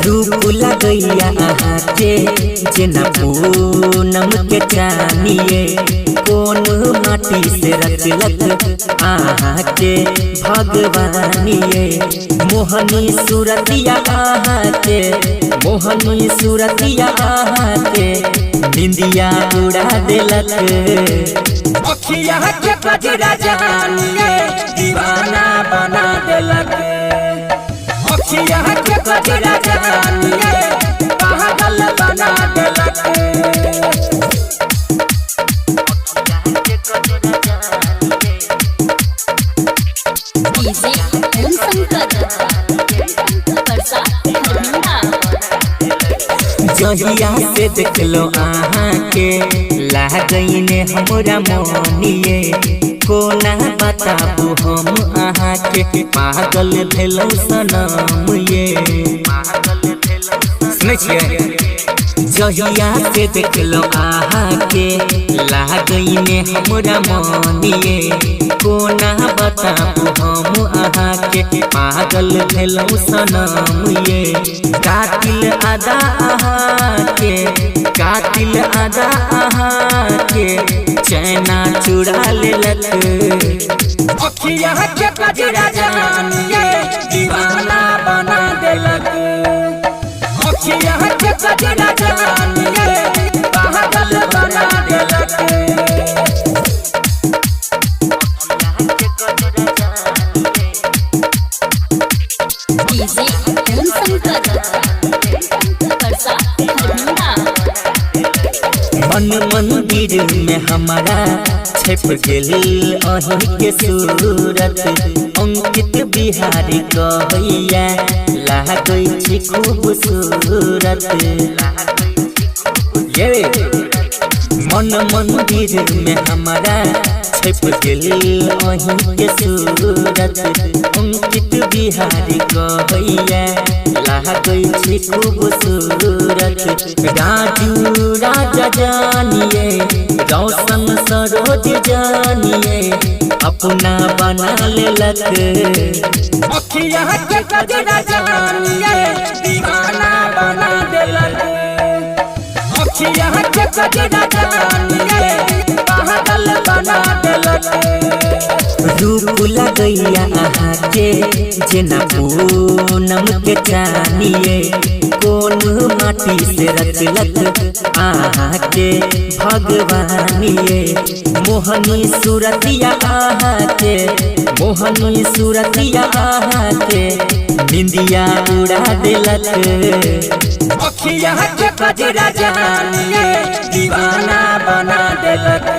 रूप लगैया आहा के जेना पूनम के चानिए कौन माटी से रचलक आहा के भगवानिए मोहनी सूरतिया आहा के मोहनी सूरतिया आहा के निंदिया उड़ा देलक अखिया के कजरा जानिए दीवाना बना देलक अखिया के कजरा जानिए पागल बना देलक जहिया से देखलो आहा के लागईने हमरा मोनिए कोना बताबू हम आहा के पागल भेलौ सनम ये सुनै छियै जहिया से देखलो आहा के लागईने हमरा मोनिए कोना बताबू हम आहा के पागल भेलौ सनम ये कातिल आदा आहा के कातिल आदा आहा के चैना चुरा लेलक अखिया के कजरा जानिए दीवाना बना देलक अखिया के कजरा जानिए पागल बना देलक मन मंदिर में हमारा छप गेल अहीं के सूरत अंकित बिहारी कहैया लागै छी खूबसूरत ये मन मंदिर में हमारा छप गेल अहीं के सूरत अंकित बिहारी कहैया लागै छी खूबसूरत राजू राजा जानिए रौशन सरोज जानिए अपना बना लेलक अखिया के कजरा जानिए दीवाना बना देलक अखिया के कजरा जानिए पागल बना देलक रूप लगैया आहा के जेना पूनम के चानिए कौन माटी से रचलक आहा के भगवानिए मोहनी सूरतिया आहा के मोहनी सूरतिया आहा के निंदिया उड़ा देलक अखिया के कजरा जानिए दीवाना बना देलक।